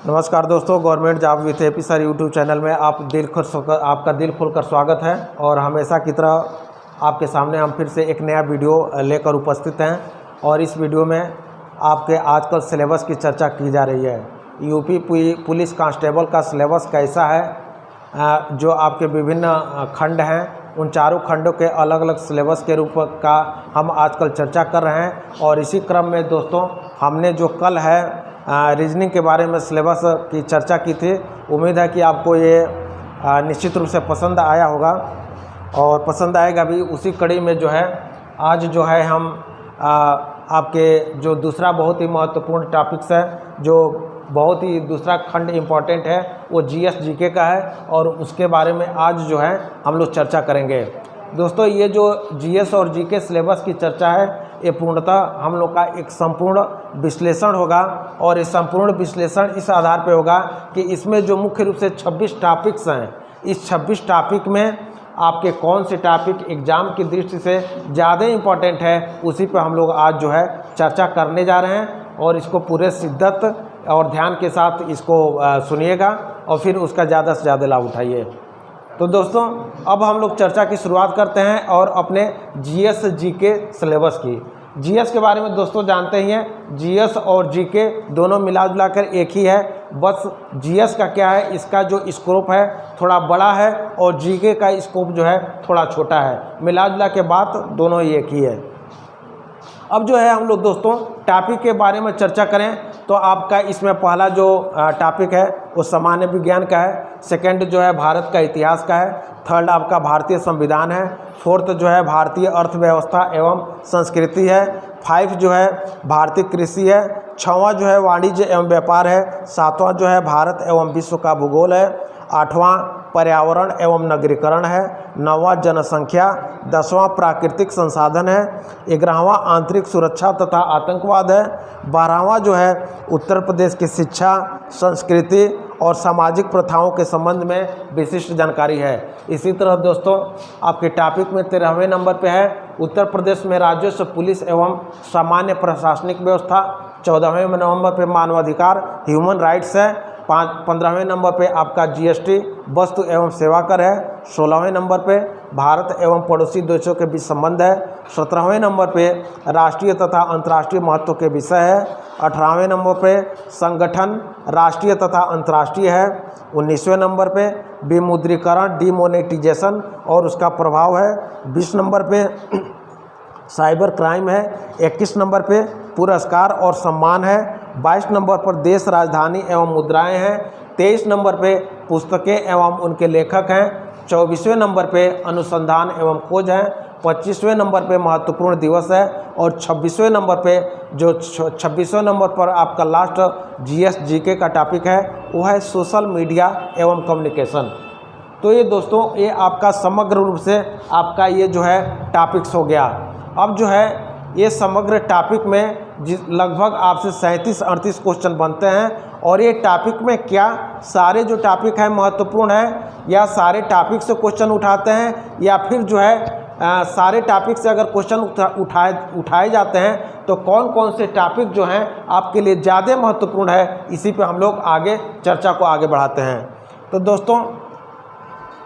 नमस्कार दोस्तों, government job with AP sir YouTube channel में आपका दिल खोलकर स्वागत है। और हमेशा की तरह आपके सामने हम फिर से एक नया वीडियो लेकर उपस्थित हैं। और इस वीडियो में आपके आजकल सिलेबस की चर्चा की जा रही है। यूपी पुलिस कांस्टेबल का सिलेबस कैसा है, जो आपके विभिन्न खंड हैं, उन चारों खंडों के अलग अलग सिलेबस के रूप का हम आजकल चर्चा कर रहे हैं। और इसी क्रम में दोस्तों, हमने जो कल है रीजनिंग के बारे में सिलेबस की चर्चा की थी। उम्मीद है कि आपको ये निश्चित रूप से पसंद आया होगा और पसंद आएगा भी। उसी कड़ी में जो है आज जो है हम आपके जो दूसरा बहुत ही महत्वपूर्ण टॉपिक्स है, जो बहुत ही दूसरा खंड इम्पॉर्टेंट है, वो जीएस जीके का है। और उसके बारे में आज जो है हम लोग चर्चा करेंगे। दोस्तों, ये जो जीएस और जीके सिलेबस की चर्चा है, ये पूर्णतः हम लोग का एक संपूर्ण विश्लेषण होगा। और ये संपूर्ण विश्लेषण इस आधार पे होगा कि इसमें जो मुख्य रूप से 26 टॉपिक्स हैं, इस 26 टॉपिक में आपके कौन से टॉपिक एग्ज़ाम की दृष्टि से ज़्यादा इम्पॉर्टेंट है, उसी पे हम लोग आज जो है चर्चा करने जा रहे हैं। और इसको पूरे शिद्दत और ध्यान के साथ इसको सुनिएगा और फिर उसका ज़्यादा से ज़्यादा लाभ उठाइए। तो दोस्तों, अब हम लोग चर्चा की शुरुआत करते हैं और अपने जीएस जीके सिलेबस की। जीएस के बारे में दोस्तों जानते ही हैं, जीएस और जीके दोनों मिला जुला कर एक ही है। बस जीएस का क्या है, इसका जो स्कोप है थोड़ा बड़ा है और जीके का स्कोप जो है थोड़ा छोटा है। मिला जुला के बात दोनों ही एक ही है। अब जो है हम लोग दोस्तों टॉपिक के बारे में चर्चा करें तो आपका इसमें पहला जो टॉपिक है वो सामान्य विज्ञान का है। सेकंड जो है भारत का इतिहास का है। थर्ड आपका भारतीय संविधान है। फोर्थ जो है भारतीय अर्थव्यवस्था एवं संस्कृति है। 5 जो है भारतीय कृषि है। 6वां जो है वाणिज्य एवं व्यापार है। 7वां जो है भारत एवं विश्व का भूगोल है। 8वां पर्यावरण एवं नगरीकरण है। 9वां जनसंख्या। 10वां प्राकृतिक संसाधन है। 11वां आंतरिक सुरक्षा तथा आतंकवाद है। 12वां जो है उत्तर प्रदेश की शिक्षा, संस्कृति और सामाजिक प्रथाओं के संबंध में विशिष्ट जानकारी है। इसी तरह दोस्तों आपके टॉपिक में 13वें नंबर पे है उत्तर प्रदेश में राजस्व, पुलिस एवं सामान्य प्रशासनिक व्यवस्था। 14वें नंबर पे मानवाधिकार, ह्यूमन राइट्स है। 15वें नंबर पे आपका जीएसटी, वस्तु एवं सेवा कर है। 16वें नंबर पे भारत एवं पड़ोसी देशों के बीच संबंध है। 17वें नंबर पे राष्ट्रीय तथा अंतर्राष्ट्रीय महत्व के विषय है। 18वें नंबर पे संगठन राष्ट्रीय तथा अंतर्राष्ट्रीय है। 19वें नंबर पे विमुद्रीकरण, डिमोनेटाइजेशन और उसका प्रभाव है। 20 नंबर पे साइबर क्राइम है। 21 नंबर पे पुरस्कार और सम्मान है। 22 नंबर पर देश, राजधानी एवं मुद्राएं हैं। 23 नंबर पे पुस्तकें एवं उनके लेखक हैं। 24वें नंबर पे अनुसंधान एवं खोज है। 25वें नंबर पे महत्वपूर्ण दिवस है। और 26वें नंबर पे जो 26वें नंबर पर आपका लास्ट जीएस जीके का टॉपिक है वो है सोशल मीडिया एवं कम्युनिकेशन। तो ये दोस्तों ये आपका समग्र रूप से आपका ये जो है टॉपिक्स हो गया। अब जो है ये समग्र टॉपिक में लगभग आपसे 37-38 क्वेश्चन बनते हैं। और ये टॉपिक में क्या सारे जो टॉपिक हैं महत्वपूर्ण हैं, या सारे टॉपिक से क्वेश्चन उठाते हैं, या फिर जो है सारे टॉपिक से अगर क्वेश्चन उठाए जाते हैं तो कौन कौन से टॉपिक जो हैं आपके लिए ज़्यादा महत्वपूर्ण है, इसी पे हम लोग आगे चर्चा को आगे बढ़ाते हैं। तो दोस्तों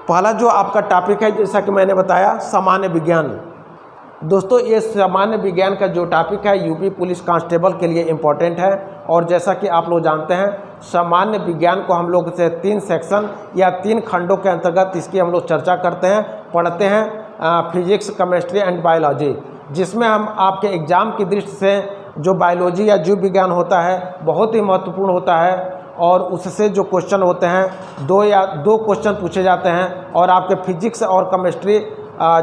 पहला जो आपका टॉपिक है, जैसा कि मैंने बताया, सामान्य विज्ञान। दोस्तों ये सामान्य विज्ञान का जो टॉपिक है यूपी पुलिस कांस्टेबल के लिए इम्पॉर्टेंट है। और जैसा कि आप लोग जानते हैं, सामान्य विज्ञान को हम लोग से 3 सेक्शन या 3 खंडों के अंतर्गत इसकी हम लोग चर्चा करते हैं, पढ़ते हैं। फिजिक्स, केमिस्ट्री एंड बायोलॉजी, जिसमें हम आपके एग्ज़ाम की दृष्टि से जो बायोलॉजी या जीव विज्ञान होता है बहुत ही महत्वपूर्ण होता है। और उससे जो क्वेश्चन होते हैं 2 क्वेश्चन पूछे जाते हैं। और आपके फिजिक्स और केमिस्ट्री,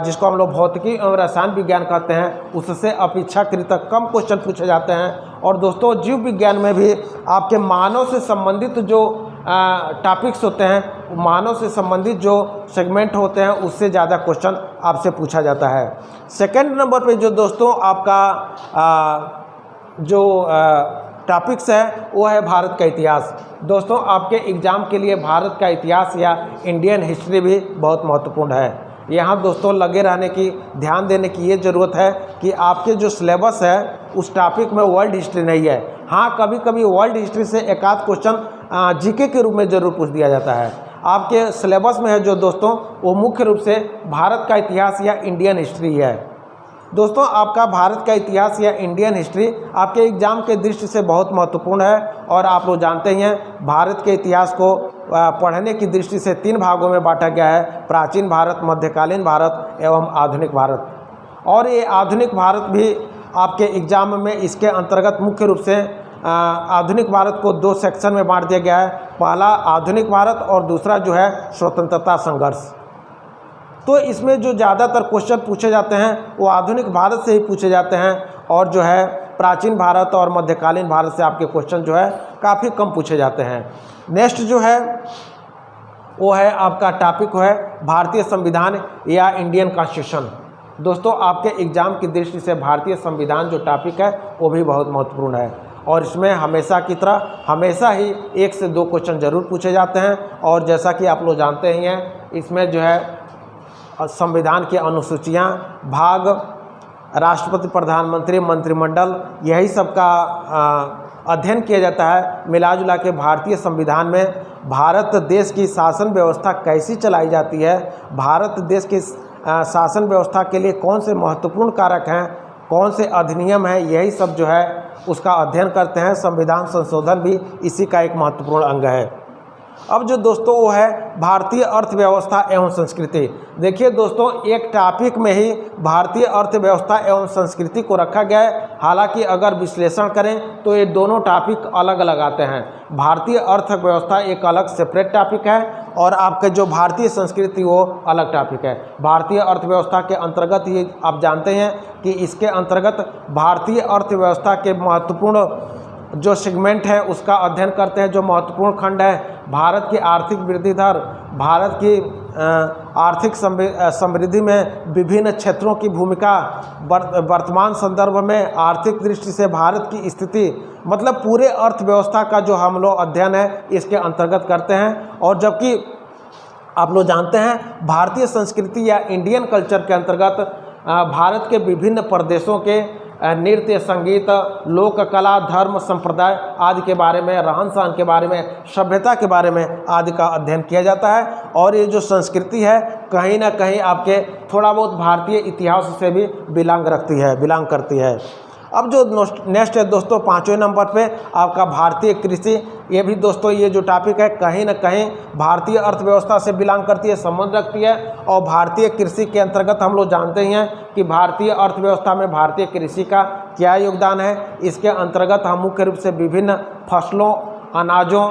जिसको हम लोग भौतिकी और रसायन विज्ञान कहते हैं, उससे अपेक्षाकृत कम क्वेश्चन पूछे जाते हैं। और दोस्तों जीव विज्ञान में भी आपके मानव से संबंधित जो टॉपिक्स होते हैं, मानव से संबंधित जो सेगमेंट होते हैं, उससे ज़्यादा क्वेश्चन आपसे पूछा जाता है। सेकंड नंबर पे जो दोस्तों आपका जो टॉपिक्स है वो है भारत का इतिहास। दोस्तों आपके एग्ज़ाम के लिए भारत का इतिहास या इंडियन हिस्ट्री भी बहुत महत्वपूर्ण है। यहाँ दोस्तों लगे रहने की, ध्यान देने की ये ज़रूरत है कि आपके जो सिलेबस है उस टॉपिक में वर्ल्ड हिस्ट्री नहीं है। हाँ, कभी कभी वर्ल्ड हिस्ट्री से एक आध क्वेश्चन जीके के रूप में ज़रूर पूछ दिया जाता है। आपके सिलेबस में है जो दोस्तों, वो मुख्य रूप से भारत का इतिहास या इंडियन हिस्ट्री है। दोस्तों, आपका भारत का इतिहास या इंडियन हिस्ट्री आपके एग्ज़ाम के दृष्टि से बहुत महत्वपूर्ण है। और आप लोग जानते ही हैं, भारत के इतिहास को पढ़ने की दृष्टि से 3 भागों में बांटा गया है: प्राचीन भारत, मध्यकालीन भारत एवं आधुनिक भारत। और ये आधुनिक भारत भी आपके एग्ज़ाम में इसके अंतर्गत मुख्य रूप से आधुनिक भारत को 2 सेक्शन में बांट दिया गया है। पहला आधुनिक भारत और दूसरा जो है स्वतंत्रता संघर्ष। तो इसमें जो ज़्यादातर क्वेश्चन पूछे जाते हैं वो आधुनिक भारत से ही पूछे जाते हैं, और जो है प्राचीन भारत और मध्यकालीन भारत से आपके क्वेश्चन जो है काफ़ी कम पूछे जाते हैं। नेक्स्ट जो है वो है आपका टॉपिक है भारतीय संविधान या इंडियन कॉन्स्टिट्यूशन। दोस्तों, आपके एग्ज़ाम की दृष्टि से भारतीय संविधान जो टॉपिक है वो भी बहुत महत्वपूर्ण है, और इसमें हमेशा की तरह हमेशा ही 1 से 2 क्वेश्चन ज़रूर पूछे जाते हैं। और जैसा कि आप लोग जानते ही हैं, इसमें जो है संविधान की अनुसूचियाँ, भाग, राष्ट्रपति, प्रधानमंत्री, मंत्रिमंडल, यही सब का अध्ययन किया जाता है। मिला जुला के भारतीय संविधान में भारत देश की शासन व्यवस्था कैसी चलाई जाती है, भारत देश की शासन व्यवस्था के लिए कौन से महत्वपूर्ण कारक हैं, कौन से अधिनियम हैं, यही सब जो है उसका अध्ययन करते हैं। संविधान संशोधन भी इसी का एक महत्वपूर्ण अंग है। अब जो दोस्तों वो है भारतीय अर्थव्यवस्था एवं संस्कृति। देखिए दोस्तों, एक टॉपिक में ही भारतीय अर्थव्यवस्था एवं संस्कृति को रखा गया है। हालांकि अगर विश्लेषण करें तो ये दोनों टॉपिक अलग अलग आते हैं। भारतीय अर्थव्यवस्था एक अलग सेपरेट टॉपिक है, और आपके जो भारतीय संस्कृति वो अलग टॉपिक है। भारतीय अर्थव्यवस्था के अंतर्गत ही आप जानते हैं कि इसके अंतर्गत भारतीय अर्थव्यवस्था के महत्वपूर्ण जो सेगमेंट है उसका अध्ययन करते हैं। जो महत्वपूर्ण खंड है भारत की आर्थिक वृद्धि दर, भारत की आर्थिक समृद्धि में विभिन्न क्षेत्रों की भूमिका, वर्तमान संदर्भ में आर्थिक दृष्टि से भारत की स्थिति, मतलब पूरे अर्थव्यवस्था का जो हम लोग अध्ययन है इसके अंतर्गत करते हैं। और जबकि आप लोग जानते हैं भारतीय संस्कृति या इंडियन कल्चर के अंतर्गत भारत के विभिन्न प्रदेशों के नृत्य, संगीत, लोक कला, धर्म, संप्रदाय आदि के बारे में, रहन सहन के बारे में, सभ्यता के बारे में आदि का अध्ययन किया जाता है। और ये जो संस्कृति है कहीं ना कहीं आपके थोड़ा बहुत भारतीय इतिहास से भी बिलोंग करती है। अब जो नेक्स्ट है दोस्तों, 5वें नंबर पे आपका भारतीय कृषि। ये भी दोस्तों ये जो टॉपिक है कहीं ना कहीं भारतीय अर्थव्यवस्था से बिलोंग करती है, संबंध रखती है। और भारतीय कृषि के अंतर्गत हम लोग जानते ही हैं कि भारतीय अर्थव्यवस्था में भारतीय कृषि का क्या योगदान है। इसके अंतर्गत हम मुख्य रूप से विभिन्न फसलों, अनाजों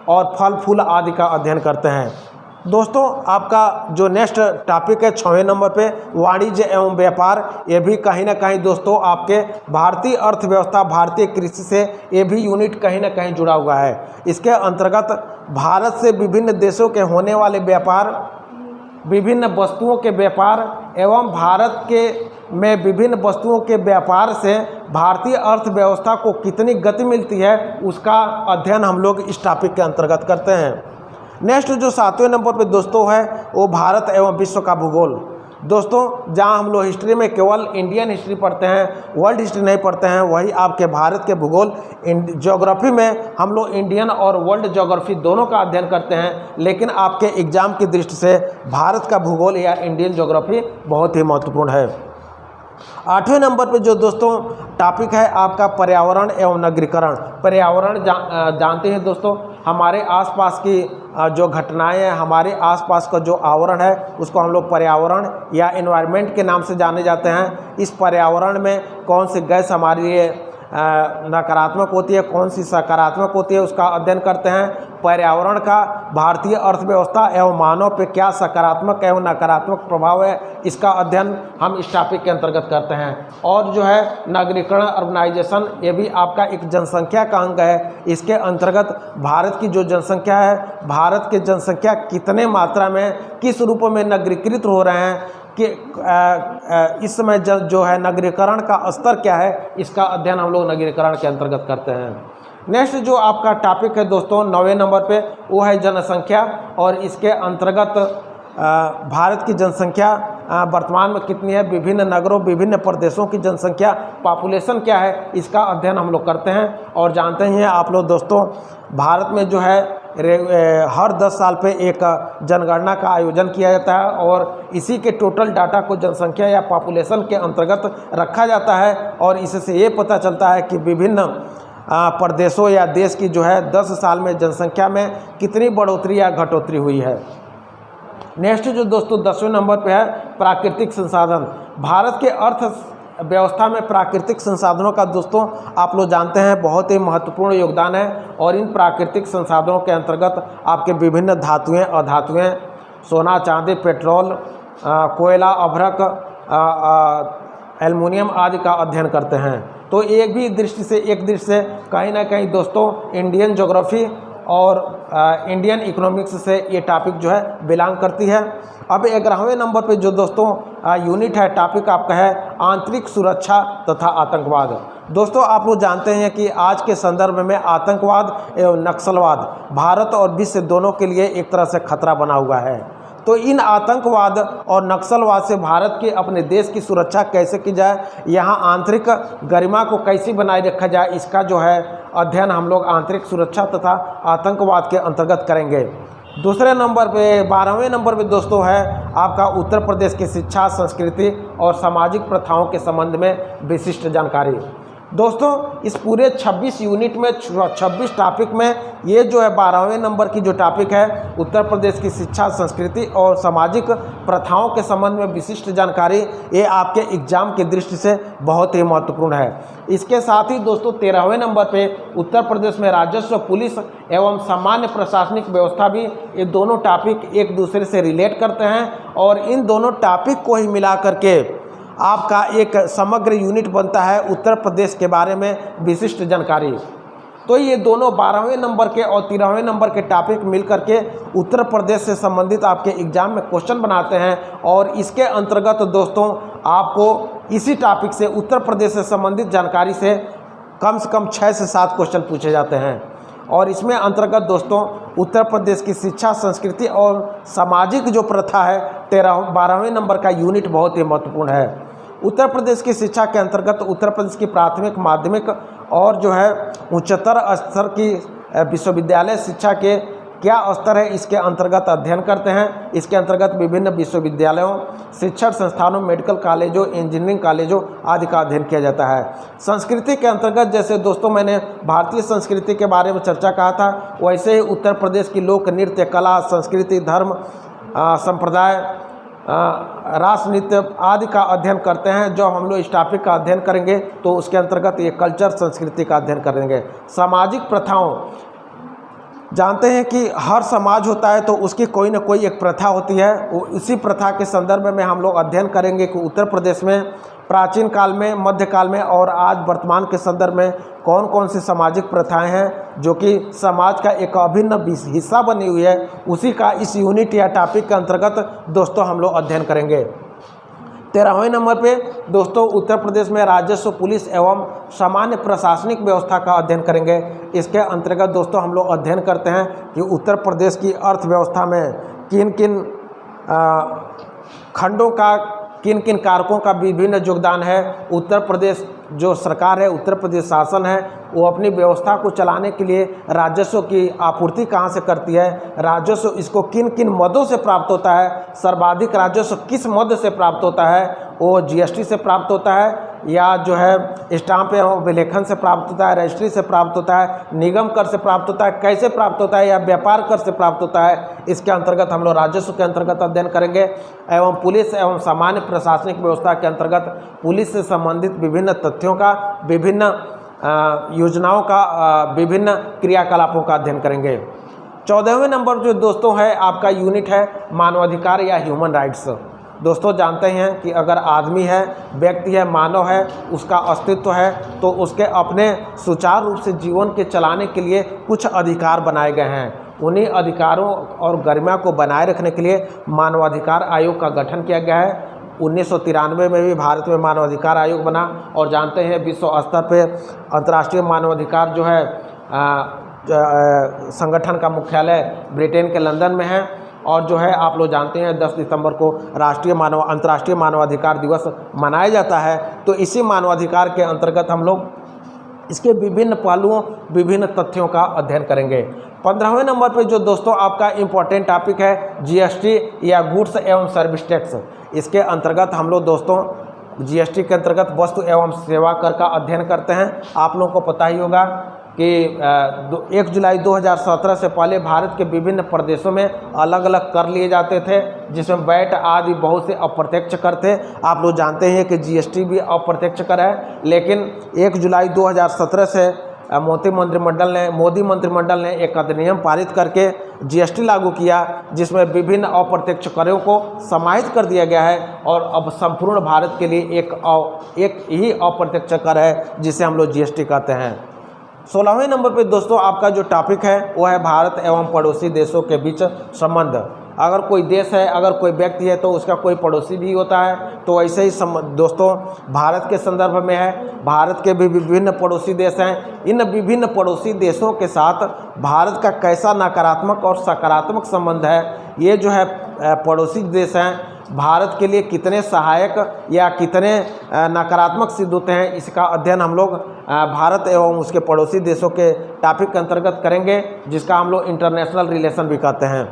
और फल फूल आदि का अध्ययन करते हैं। दोस्तों, आपका जो नेक्स्ट टॉपिक है 6वें नंबर पे वाणिज्य एवं व्यापार। ये भी कहीं ना कहीं दोस्तों आपके भारतीय अर्थव्यवस्था, भारतीय कृषि से ये भी यूनिट कहीं ना कहीं जुड़ा हुआ है। इसके अंतर्गत भारत से विभिन्न देशों के होने वाले व्यापार, विभिन्न वस्तुओं के व्यापार एवं भारत के में विभिन्न वस्तुओं के व्यापार से भारतीय अर्थव्यवस्था को कितनी गति मिलती है उसका अध्ययन हम लोग इस टॉपिक के अंतर्गत करते हैं। नेक्स्ट जो 7वें नंबर पे दोस्तों है वो भारत एवं विश्व का भूगोल। दोस्तों, जहां हम लोग हिस्ट्री में केवल इंडियन हिस्ट्री पढ़ते हैं, वर्ल्ड हिस्ट्री नहीं पढ़ते हैं, वही आपके भारत के भूगोल ज्योग्राफी में हम लोग इंडियन और वर्ल्ड ज्योग्राफी दोनों का अध्ययन करते हैं। लेकिन आपके एग्जाम की दृष्टि से भारत का भूगोल या इंडियन ज्योग्राफी बहुत ही महत्वपूर्ण है। 8वें नंबर पे जो दोस्तों टॉपिक है आपका पर्यावरण एवं नगरीकरण। पर्यावरण जानते हैं दोस्तों, हमारे आसपास की जो घटनाएं हैं, हमारे आसपास का जो आवरण है उसको हम लोग पर्यावरण या एनवायरनमेंट के नाम से जाने जाते हैं। इस पर्यावरण में कौन सी गैस हमारे लिए नकारात्मक होती है, कौन सी सकारात्मक होती है, उसका अध्ययन करते हैं। पर्यावरण का भारतीय अर्थव्यवस्था एवं मानव पे क्या सकारात्मक एवं नकारात्मक प्रभाव है, इसका अध्ययन हम इस टॉपिक के अंतर्गत करते हैं। और जो है नगरीकरण, अर्बनाइजेशन, ये भी आपका एक जनसंख्या का अंग है। इसके अंतर्गत भारत की जो जनसंख्या है, भारत की जनसंख्या कितने मात्रा में किस रूप में नगरीकृत हो रहे हैं कि इस समय जो है नगरीकरण का स्तर क्या है, इसका अध्ययन हम लोग नगरीकरण के अंतर्गत करते हैं। नेक्स्ट जो आपका टॉपिक है दोस्तों 9वें नंबर पे वो है जनसंख्या। और इसके अंतर्गत भारत की जनसंख्या वर्तमान में कितनी है, विभिन्न नगरों विभिन्न प्रदेशों की जनसंख्या पॉपुलेशन क्या है, इसका अध्ययन हम लोग करते हैं। और जानते हैं आप लोग दोस्तों, भारत में जो है हर 10 साल पे एक जनगणना का आयोजन किया जाता है और इसी के टोटल डाटा को जनसंख्या या पॉपुलेशन के अंतर्गत रखा जाता है। और इससे ये पता चलता है कि विभिन्न प्रदेशों या देश की जो है 10 साल में जनसंख्या में कितनी बढ़ोतरी या घटोतरी हुई है। नेक्स्ट जो दोस्तों 10वें नंबर पे है प्राकृतिक संसाधन। भारत के अर्थव्यवस्था में प्राकृतिक संसाधनों का दोस्तों आप लोग जानते हैं बहुत ही महत्वपूर्ण योगदान है। और इन प्राकृतिक संसाधनों के अंतर्गत आपके विभिन्न धातुएं, अधातुएं, सोना, चांदी, पेट्रोल, कोयला, अभ्रक, एल्युमिनियम आदि का अध्ययन करते हैं। तो एक दृष्टि से कहीं ना कहीं दोस्तों इंडियन ज्योग्राफी और इंडियन इकोनॉमिक्स से ये टॉपिक जो है बिलोंग करती है। अब 11वें नंबर पे जो दोस्तों यूनिट है, टॉपिक आपका है आंतरिक सुरक्षा तथा आतंकवाद। दोस्तों आप लोग जानते हैं कि आज के संदर्भ में आतंकवाद एवं नक्सलवाद भारत और विश्व दोनों के लिए एक तरह से खतरा बना हुआ है। तो इन आतंकवाद और नक्सलवाद से भारत की अपने देश की सुरक्षा कैसे की जाए, यहाँ आंतरिक गरिमा को कैसे बनाए रखा जाए, इसका जो है अध्ययन हम लोग आंतरिक सुरक्षा तथा आतंकवाद के अंतर्गत करेंगे। दूसरे नंबर पे 12वें नंबर पे दोस्तों है आपका उत्तर प्रदेश की शिक्षा, संस्कृति और सामाजिक प्रथाओं के संबंध में विशिष्ट जानकारी। दोस्तों इस पूरे 26 यूनिट में 26 टॉपिक में ये जो है 12वें नंबर की जो टॉपिक है उत्तर प्रदेश की शिक्षा, संस्कृति और सामाजिक प्रथाओं के संबंध में विशिष्ट जानकारी, ये आपके एग्जाम की दृष्टि से बहुत ही महत्वपूर्ण है। इसके साथ ही दोस्तों 13वें नंबर पे उत्तर प्रदेश में राजस्व, पुलिस एवं सामान्य प्रशासनिक व्यवस्था भी, ये दोनों टॉपिक एक दूसरे से रिलेट करते हैं और इन दोनों टॉपिक को ही मिला करके आपका एक समग्र यूनिट बनता है उत्तर प्रदेश के बारे में विशिष्ट जानकारी। तो ये दोनों 12वें नंबर के और 13वें नंबर के टॉपिक मिलकर के उत्तर प्रदेश से संबंधित आपके एग्जाम में क्वेश्चन बनाते हैं। और इसके अंतर्गत दोस्तों आपको इसी टॉपिक से उत्तर प्रदेश से संबंधित जानकारी से कम 6 से 7 क्वेश्चन पूछे जाते हैं। और इसमें अंतर्गत दोस्तों उत्तर प्रदेश की शिक्षा, संस्कृति और सामाजिक जो प्रथा है 12वें नंबर का यूनिट बहुत ही महत्वपूर्ण है। उत्तर प्रदेश की शिक्षा के अंतर्गत उत्तर प्रदेश की प्राथमिक, माध्यमिक और जो है उच्चतर स्तर की विश्वविद्यालय शिक्षा के क्या स्तर है, इसके अंतर्गत अध्ययन करते हैं। इसके अंतर्गत विभिन्न विश्वविद्यालयों, शिक्षण संस्थानों, मेडिकल कॉलेजों, इंजीनियरिंग कॉलेजों आदि का अध्ययन किया जाता है। संस्कृति के अंतर्गत जैसे दोस्तों मैंने भारतीय संस्कृति के बारे में चर्चा कहा था, वैसे ही उत्तर प्रदेश की लोक नृत्य, कला, संस्कृति, धर्म, संप्रदाय, रास नृत्य आदि का अध्ययन करते हैं। जो हम लोग इस टॉपिक का अध्ययन करेंगे तो उसके अंतर्गत ये कल्चर, संस्कृति का अध्ययन करेंगे। सामाजिक प्रथाओं, जानते हैं कि हर समाज होता है तो उसकी कोई ना कोई एक प्रथा होती है। उसी प्रथा के संदर्भ में हम लोग अध्ययन करेंगे कि उत्तर प्रदेश में प्राचीन काल में, मध्यकाल में और आज वर्तमान के संदर्भ में कौन कौन सी सामाजिक प्रथाएं हैं जो कि समाज का एक अभिन्न हिस्सा बनी हुई है, उसी का इस यूनिट या टॉपिक के अंतर्गत दोस्तों हम लोग अध्ययन करेंगे। 13वें नंबर पे दोस्तों उत्तर प्रदेश में राजस्व, पुलिस एवं सामान्य प्रशासनिक व्यवस्था का अध्ययन करेंगे। इसके अंतर्गत दोस्तों हम लोग अध्ययन करते हैं कि उत्तर प्रदेश की अर्थव्यवस्था में किन किन खंडों का, किन किन कारकों का विभिन्न योगदान है। उत्तर प्रदेश जो सरकार है, उत्तर प्रदेश शासन है, वो अपनी व्यवस्था को चलाने के लिए राजस्व की आपूर्ति कहाँ से करती है, राजस्व इसको किन किन मदों से प्राप्त होता है, सर्वाधिक राजस्व किस मद से प्राप्त होता है, वो जीएसटी से प्राप्त होता है या जो है स्टाम्प एवं विलेखन से प्राप्त होता है, रजिस्ट्री से प्राप्त होता है, निगम कर से प्राप्त होता है, कैसे प्राप्त होता है या व्यापार कर से प्राप्त होता है। इसके अंतर्गत हम लोग राजस्व के अंतर्गत अध्ययन करेंगे। एवं पुलिस एवं सामान्य प्रशासनिक व्यवस्था के अंतर्गत पुलिस से संबंधित विभिन्न तथ्यों का, विभिन्न योजनाओं का, विभिन्न क्रियाकलापों का अध्ययन करेंगे। 14वें नंबर जो दोस्तों है आपका यूनिट है मानवाधिकार या ह्यूमन राइट्स। दोस्तों जानते हैं कि अगर आदमी है, व्यक्ति है, मानव है, उसका अस्तित्व है तो उसके अपने सुचारू रूप से जीवन के चलाने के लिए कुछ अधिकार बनाए गए हैं। उन्हीं अधिकारों और गरिमा को बनाए रखने के लिए मानवाधिकार आयोग का गठन किया गया है। 1993 में भी भारत में मानवाधिकार आयोग बना। और जानते हैं विश्व स्तर पे अंतर्राष्ट्रीय मानवाधिकार जो है संगठन का मुख्यालय ब्रिटेन के लंदन में है। और जो है आप लोग जानते हैं 10 दिसंबर को अंतर्राष्ट्रीय मानवाधिकार दिवस मनाया जाता है। तो इसी मानवाधिकार के अंतर्गत हम लोग इसके विभिन्न पहलुओं, विभिन्न तथ्यों का अध्ययन करेंगे। 15वें नंबर पे जो दोस्तों आपका इम्पोर्टेंट टॉपिक है जीएसटी या गुड्स एवं सर्विस टैक्स। इसके अंतर्गत हम लोग दोस्तों जीएसटी के अंतर्गत वस्तु एवं सेवा कर का अध्ययन करते हैं। आप लोगों को पता ही होगा कि 1 जुलाई 2017 से पहले भारत के विभिन्न प्रदेशों में अलग अलग कर लिए जाते थे, जिसमें वैट आदि बहुत से अप्रत्यक्ष कर थे। आप लोग जानते हैं कि जीएसटी भी अप्रत्यक्ष कर है, लेकिन 1 जुलाई 2017 से मोदी मंत्रिमंडल ने एक अधिनियम पारित करके जीएसटी लागू किया, जिसमें विभिन्न अप्रत्यक्ष करों को समाहित कर दिया गया है और अब संपूर्ण भारत के लिए एक ही अप्रत्यक्ष कर है जिसे हम लोग जीएसटी कहते हैं। 16वें नंबर पे दोस्तों आपका जो टॉपिक है वो है भारत एवं पड़ोसी देशों के बीच संबंध। अगर कोई देश है, अगर कोई व्यक्ति है तो उसका कोई पड़ोसी भी होता है। तो ऐसे ही दोस्तों भारत के संदर्भ में है, भारत के भी विभिन्न पड़ोसी देश हैं। इन विभिन्न पड़ोसी देशों के साथ भारत का कैसा नकारात्मक और सकारात्मक संबंध है, ये जो है पड़ोसी देश हैं भारत के लिए कितने सहायक या कितने नकारात्मक सिद्ध होते हैं, इसका अध्ययन हम लोग भारत एवं उसके पड़ोसी देशों के टॉपिक के अंतर्गत करेंगे, जिसका हम लोग इंटरनेशनल रिलेशन भी कहते हैं।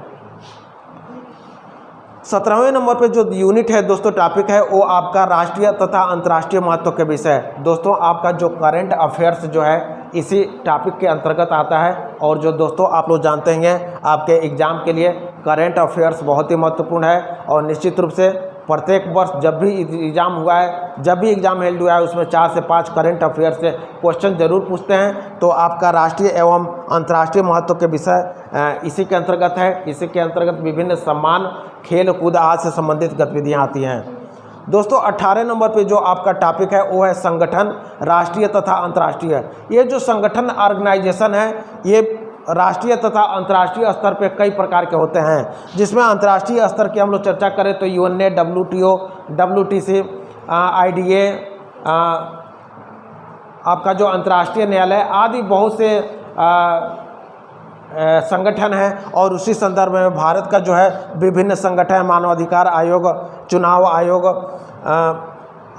17वें नंबर पे जो यूनिट है दोस्तों, टॉपिक है वो आपका राष्ट्रीय तथा अंतर्राष्ट्रीय महत्व के विषय। दोस्तों आपका जो करंट अफेयर्स जो है इसी टॉपिक के अंतर्गत आता है। और जो दोस्तों आप लोग जानते हैं आपके एग्ज़ाम के लिए करंट अफेयर्स बहुत ही महत्वपूर्ण है। और निश्चित रूप से प्रत्येक वर्ष जब भी एग्ज़ाम हुआ है, जब भी एग्ज़ाम हेल्ड हुआ है, उसमें 4 से 5 करंट अफेयर्स से क्वेश्चन जरूर पूछते हैं। तो आपका राष्ट्रीय एवं अंतर्राष्ट्रीय महत्व के विषय इसी के अंतर्गत है। इसी के अंतर्गत विभिन्न सम्मान, खेल कूद आदि से संबंधित गतिविधियाँ आती हैं। दोस्तों 18 नंबर पे जो आपका टॉपिक है वो है संगठन, राष्ट्रीय तथा अंतर्राष्ट्रीय। ये जो संगठन ऑर्गेनाइजेशन है ये राष्ट्रीय तथा अंतर्राष्ट्रीय स्तर पे कई प्रकार के होते हैं, जिसमें अंतर्राष्ट्रीय स्तर की हम लोग चर्चा करें तो यूएनए, WTO, WTC, IDA, आपका जो अंतर्राष्ट्रीय न्यायालय आदि बहुत से संगठन है। और उसी संदर्भ में भारत का जो है विभिन्न संगठन, मानवाधिकार आयोग, चुनाव आयोग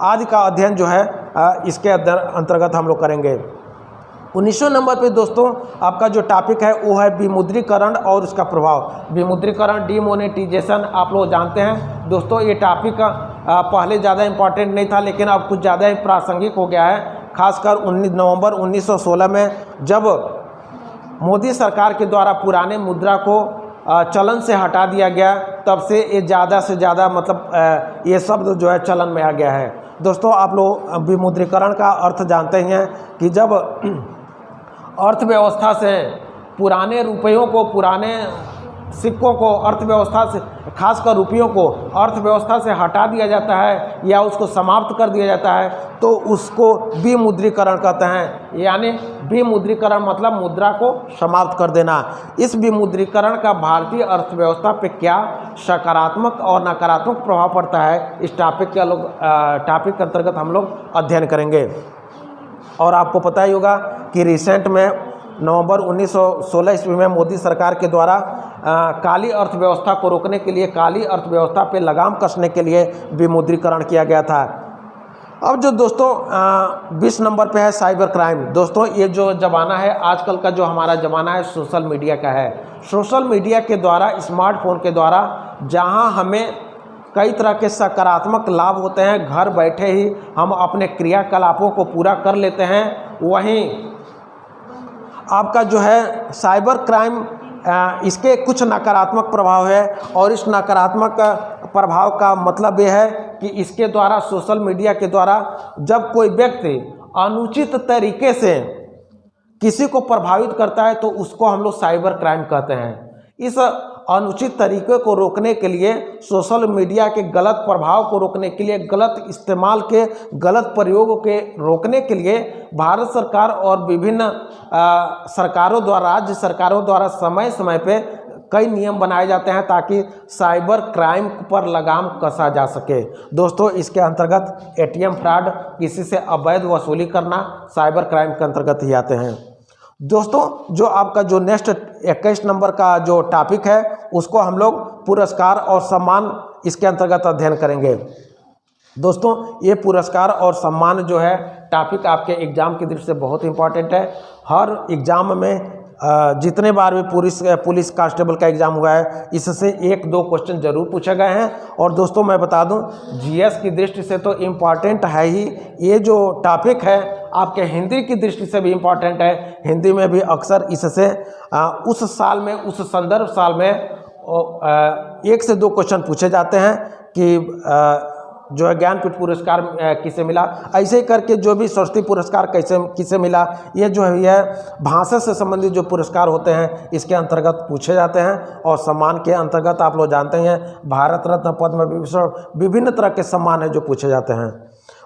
आदि का अध्ययन जो है इसके अंतर्गत हम लोग करेंगे। 19वें नंबर पे दोस्तों आपका जो टॉपिक है वो है विमुद्रीकरण और उसका प्रभाव। विमुद्रीकरण, डिमोनेटाइजेशन, आप लोग जानते हैं दोस्तों ये टॉपिक पहले ज़्यादा इम्पॉर्टेंट नहीं था, लेकिन अब कुछ ज़्यादा ही प्रासंगिक हो गया है। खासकर 19 नवंबर 1916 में जब मोदी सरकार के द्वारा पुराने मुद्रा को चलन से हटा दिया गया, तब से ये ज़्यादा से ज़्यादा मतलब ये शब्द जो है चलन में आ गया है। दोस्तों आप लोग विमुद्रीकरण का अर्थ जानते ही हैं कि जब अर्थव्यवस्था से पुराने रुपयों को, पुराने सिक्कों को अर्थव्यवस्था से, खासकर रुपयों को अर्थव्यवस्था से हटा दिया जाता है या उसको समाप्त कर दिया जाता है, तो उसको विमुद्रीकरण कहते हैं। यानी विमुद्रीकरण मतलब मुद्रा को समाप्त कर देना। इस विमुद्रीकरण का भारतीय अर्थव्यवस्था पे क्या सकारात्मक और नकारात्मक प्रभाव पड़ता है, इस टॉपिक के अंतर्गत हम लोग अध्ययन करेंगे। और आपको पता ही होगा कि रिसेंट में नवंबर 1916 ईस्वी में मोदी सरकार के द्वारा काली अर्थव्यवस्था को रोकने के लिए, काली अर्थव्यवस्था पे लगाम कसने के लिए विमुद्रीकरण किया गया था। अब जो दोस्तों 20 नंबर पे है साइबर क्राइम। दोस्तों ये जो ज़माना है, आजकल का जो हमारा ज़माना है सोशल मीडिया का है। सोशल मीडिया के द्वारा, स्मार्टफोन के द्वारा जहां हमें कई तरह के सकारात्मक लाभ होते हैं, घर बैठे ही हम अपने क्रियाकलापों को पूरा कर लेते हैं, वहीं आपका जो है साइबर क्राइम इसके कुछ नकारात्मक प्रभाव है। और इस नकारात्मक प्रभाव का मतलब ये है कि इसके द्वारा, सोशल मीडिया के द्वारा जब कोई व्यक्ति अनुचित तरीके से किसी को प्रभावित करता है तो उसको हम लोग साइबर क्राइम कहते हैं। इस अनुचित तरीके को रोकने के लिए, सोशल मीडिया के गलत प्रभाव को रोकने के लिए, गलत इस्तेमाल के, गलत प्रयोग के रोकने के लिए भारत सरकार और विभिन्न सरकारों द्वारा, राज्य सरकारों द्वारा समय समय पे कई नियम बनाए जाते हैं ताकि साइबर क्राइम पर लगाम कसा जा सके। दोस्तों इसके अंतर्गत ATM फ्रॉड, किसी से अवैध वसूली करना साइबर क्राइम के अंतर्गत ही आते हैं। दोस्तों जो आपका जो नेक्स्ट 21 नंबर का जो टॉपिक है उसको हम लोग पुरस्कार और सम्मान इसके अंतर्गत अध्ययन करेंगे। दोस्तों ये पुरस्कार और सम्मान जो है टॉपिक आपके एग्ज़ाम की दृष्टि से बहुत इंपॉर्टेंट है। हर एग्ज़ाम में जितने बार भी पुलिस कांस्टेबल का एग्ज़ाम हुआ है इससे 1-2 क्वेश्चन जरूर पूछे गए हैं। और दोस्तों मैं बता दूं जीएस की दृष्टि से तो इम्पॉर्टेंट है ही, ये जो टॉपिक है आपके हिंदी की दृष्टि से भी इम्पॉर्टेंट है। हिंदी में भी अक्सर इससे उस साल में उस संदर्भ साल में 1 से 2 क्वेश्चन पूछे जाते हैं कि जो है ज्ञानपीठ पुरस्कार किसे मिला, ऐसे ही करके जो भी सरस्वती पुरस्कार किसे मिला, ये जो है यह भाषा से संबंधित जो पुरस्कार होते हैं इसके अंतर्गत पूछे जाते हैं। और सम्मान के अंतर्गत आप लोग जानते हैं भारत रत्न, पद्म विभूषण, विभिन्न तरह के सम्मान हैं जो पूछे जाते हैं।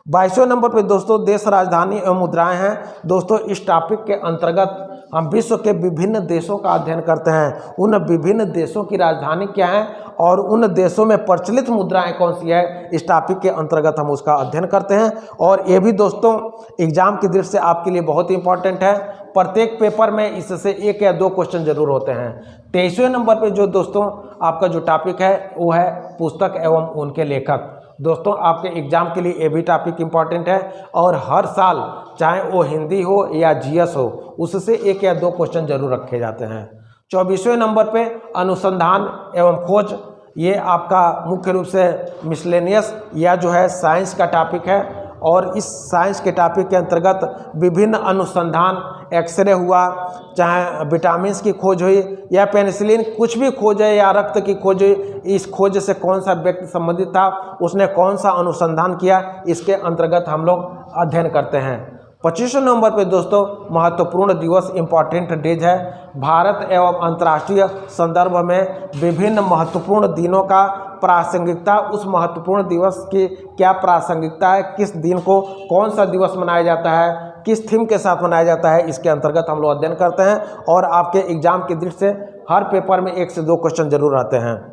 22वें नंबर पे दोस्तों देश राजधानी एवं मुद्राएं हैं। दोस्तों इस टॉपिक के अंतर्गत हम विश्व के विभिन्न देशों का अध्ययन करते हैं, उन विभिन्न देशों की राजधानी क्या है और उन देशों में प्रचलित मुद्राएं कौन सी है, इस टॉपिक के अंतर्गत हम उसका अध्ययन करते हैं। और ये भी दोस्तों एग्जाम की दृष्टि से आपके लिए बहुत ही इंपॉर्टेंट है। प्रत्येक पेपर में इससे 1 या 2 क्वेश्चन जरूर होते हैं। 23वें नंबर पे जो दोस्तों आपका जो टॉपिक है वो है पुस्तक एवं उनके लेखक। दोस्तों आपके एग्जाम के लिए ये भी टॉपिक इम्पॉर्टेंट है और हर साल चाहे वो हिंदी हो या जीएस हो उससे 1 या 2 क्वेश्चन जरूर रखे जाते हैं। 24वें नंबर पे अनुसंधान एवं खोज, ये आपका मुख्य रूप से मिसलेनियस या जो है साइंस का टॉपिक है। और इस साइंस के टॉपिक के अंतर्गत विभिन्न अनुसंधान, एक्सरे हुआ, चाहे विटामिन की खोज हुई या पेनिसिलिन, कुछ भी खोज है या रक्त की खोज हुई, इस खोज से कौन सा व्यक्ति संबंधित था, उसने कौन सा अनुसंधान किया, इसके अंतर्गत हम लोग अध्ययन करते हैं। 25वें नंबर पे दोस्तों महत्वपूर्ण दिवस, इम्पॉर्टेंट डेज है। भारत एवं अंतर्राष्ट्रीय संदर्भ में विभिन्न महत्वपूर्ण दिनों का प्रासंगिकता, उस महत्वपूर्ण दिवस की क्या प्रासंगिकता है, किस दिन को कौन सा दिवस मनाया जाता है, किस थीम के साथ मनाया जाता है, इसके अंतर्गत हम लोग अध्ययन करते हैं। और आपके एग्जाम की दृष्टि से हर पेपर में 1 से 2 क्वेश्चन जरूर आते हैं।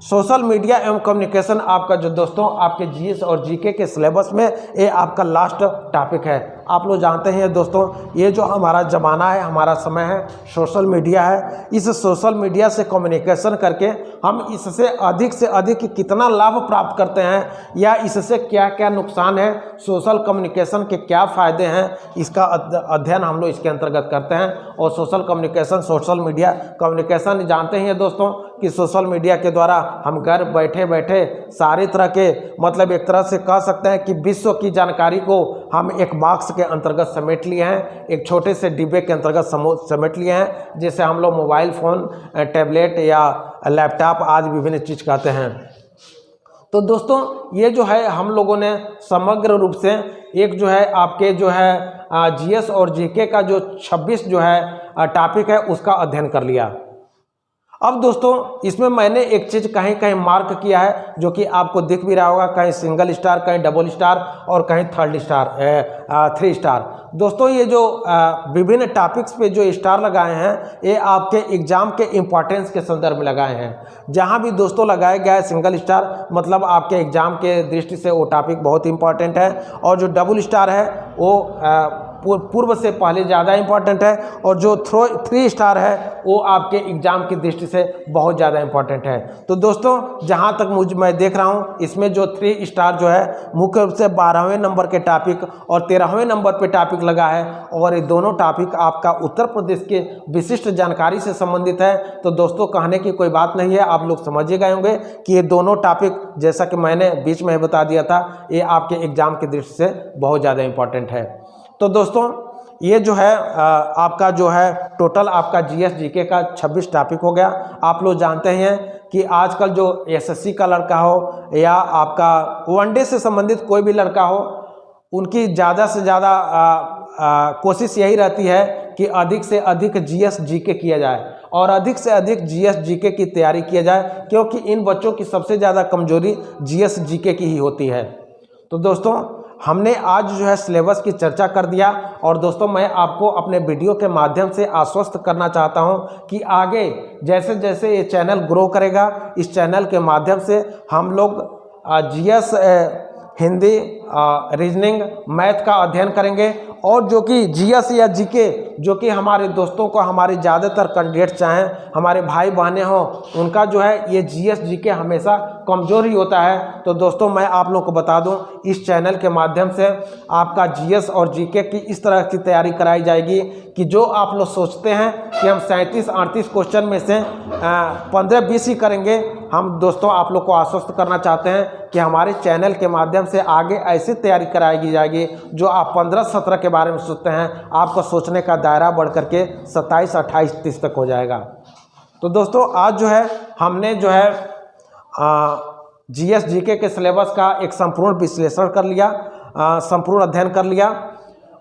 सोशल मीडिया एवं कम्युनिकेशन आपका जो दोस्तों आपके जीएस और जीके के सिलेबस में ये आपका लास्ट टॉपिक है। आप लोग जानते हैं दोस्तों ये जो हमारा ज़माना है, हमारा समय है, सोशल मीडिया है। इस सोशल मीडिया से कम्युनिकेशन करके हम इससे अधिक से अधिक कितना लाभ प्राप्त करते हैं या इससे क्या क्या नुकसान है, सोशल कम्युनिकेशन के क्या फ़ायदे हैं, इसका अध्ययन हम लोग इसके अंतर्गत करते हैं। और social communication, social media communication जानते हैं दोस्तों कि सोशल मीडिया के द्वारा हम घर बैठे बैठे सारी तरह के, मतलब एक तरह से कह सकते हैं कि विश्व की जानकारी को हम एक बॉक्स के अंतर्गत समेट लिए हैं, एक छोटे से डिब्बे के अंतर्गत समेट लिए हैं, जिसे हम लोग मोबाइल फ़ोन, टैबलेट या लैपटॉप आदि विभिन्न चीज़ कहते हैं। तो दोस्तों ये जो है हम लोगों ने समग्र रूप से एक जो है आपके जो है जीएस और जीके का जो 26 जो है टॉपिक है उसका अध्ययन कर लिया। अब दोस्तों इसमें मैंने एक चीज़ कहीं कहीं मार्क किया है जो कि आपको दिख भी रहा होगा, कहीं सिंगल स्टार, कहीं डबल स्टार और कहीं 3 स्टार। दोस्तों ये जो विभिन्न टॉपिक्स पे जो स्टार लगाए हैं ये आपके एग्जाम के इम्पोर्टेंस के संदर्भ में लगाए हैं। जहां भी दोस्तों लगाया गया है सिंगल स्टार, मतलब आपके एग्जाम के दृष्टि से वो टॉपिक बहुत इंपॉर्टेंट है। और जो डबल स्टार है वो पूर्व से पहले ज़्यादा इंपॉर्टेंट है। और जो 3 स्टार है वो आपके एग्ज़ाम की दृष्टि से बहुत ज़्यादा इंपॉर्टेंट है। तो दोस्तों जहाँ तक मैं देख रहा हूँ इसमें जो 3 स्टार जो है मुख्य रूप से 12वें नंबर के टॉपिक और 13वें नंबर पे टॉपिक लगा है। और ये दोनों टॉपिक आपका उत्तर प्रदेश के विशिष्ट जानकारी से संबंधित है। तो दोस्तों कहने की कोई बात नहीं है, आप लोग समझ ही गए होंगे कि ये दोनों टॉपिक, जैसा कि मैंने बीच में बता दिया था, ये आपके एग्ज़ाम की दृष्टि से बहुत ज़्यादा इंपॉर्टेंट है। तो दोस्तों ये जो है आपका जो है टोटल आपका जीएस जीके का 26 टॉपिक हो गया। आप लोग जानते हैं कि आजकल जो एसएससी का लड़का हो या आपका वनडे से संबंधित कोई भी लड़का हो, उनकी ज़्यादा से ज़्यादा कोशिश यही रहती है कि अधिक से अधिक जीएस जीके किया जाए और अधिक से अधिक जीएस जीके की तैयारी किया जाए, क्योंकि इन बच्चों की सबसे ज़्यादा कमजोरी जीएस जीके की ही होती है। तो दोस्तों हमने आज जो है सिलेबस की चर्चा कर दिया। और दोस्तों मैं आपको अपने वीडियो के माध्यम से आश्वस्त करना चाहता हूं कि आगे जैसे जैसे ये चैनल ग्रो करेगा, इस चैनल के माध्यम से हम लोग जीएस, हिंदी, रीजनिंग, मैथ का अध्ययन करेंगे। और जो कि जीएस या जीके, जो कि हमारे दोस्तों को, हमारे ज़्यादातर कैंडिडेट चाहें, हमारे भाई बहनें हों, उनका जो है ये जीएस जीके हमेशा कमज़ोर ही होता है। तो दोस्तों मैं आप लोग को बता दूं, इस चैनल के माध्यम से आपका जीएस और जीके की इस तरह की तैयारी कराई जाएगी कि जो आप लोग सोचते हैं कि हम 37-38 क्वेश्चन में से 15-20 ही करेंगे, हम दोस्तों आप लोग को आश्वस्त करना चाहते हैं कि हमारे चैनल के माध्यम से आगे ऐसी तैयारी कराई जाएगी जो आप 15-17 के बारे में सोचते हैं, आपका सोचने का दायरा बढ़ करके 27, 28, 30 तक हो जाएगा। तो दोस्तों आज जो है हमने जो है जीएस जीके के सिलेबस का एक संपूर्ण विश्लेषण कर लिया, संपूर्ण अध्ययन कर लिया।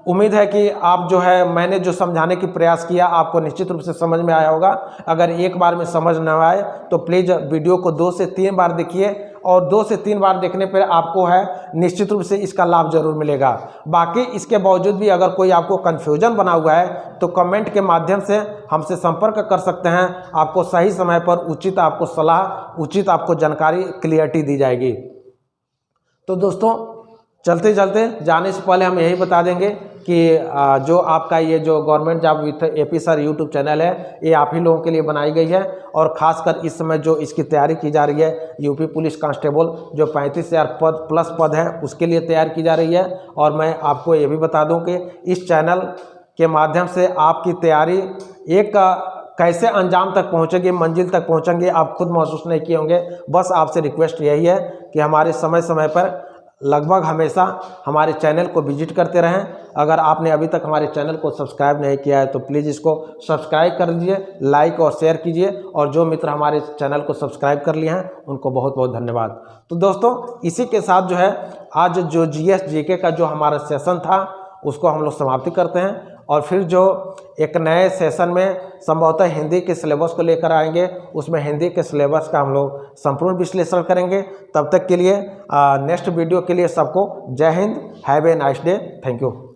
उम्मीद है कि आप जो है मैंने जो समझाने की प्रयास किया आपको निश्चित रूप से समझ में आया होगा। अगर एक बार में समझ न आए तो प्लीज़ वीडियो को 2 से 3 बार देखिए, और 2 से 3 बार देखने पर आपको है निश्चित रूप से इसका लाभ जरूर मिलेगा। बाकी इसके बावजूद भी अगर कोई आपको कन्फ्यूजन बना हुआ है तो कमेंट के माध्यम से हमसे संपर्क कर सकते हैं। आपको सही समय पर उचित आपको सलाह, उचित आपको जानकारी, क्लियरिटी दी जाएगी। तो दोस्तों चलते चलते जाने से पहले हम यही बता देंगे कि जो आपका ये जो government job with AP sir YouTube channel है, ये आप ही लोगों के लिए बनाई गई है। और ख़ासकर इस समय जो इसकी तैयारी की जा रही है, यूपी पुलिस कांस्टेबल जो 35,000 प्लस पद है उसके लिए तैयार की जा रही है। और मैं आपको ये भी बता दूं कि इस चैनल के माध्यम से आपकी तैयारी एक कैसे अंजाम तक पहुंचेगी, मंजिल तक पहुंचेंगे, आप खुद महसूस नहीं किए होंगे। बस आपसे रिक्वेस्ट यही है कि हमारे समय समय पर लगभग हमेशा हमारे चैनल को विजिट करते रहें। अगर आपने अभी तक हमारे चैनल को सब्सक्राइब नहीं किया है तो प्लीज़ इसको सब्सक्राइब कर लीजिए, लाइक और शेयर कीजिए। और जो मित्र हमारे चैनल को सब्सक्राइब कर लिए हैं उनको बहुत बहुत धन्यवाद। तो दोस्तों इसी के साथ जो है आज जो जीएस जीके का जो हमारा सेशन था उसको हम लोग समाप्ति करते हैं, और फिर जो एक नए सेशन में संभवतः हिंदी के सिलेबस को लेकर आएंगे, उसमें हिंदी के सिलेबस का हम लोग संपूर्ण विश्लेषण करेंगे। तब तक के लिए नेक्स्ट वीडियो के लिए सबको जय Hind, have a nice day, thank you.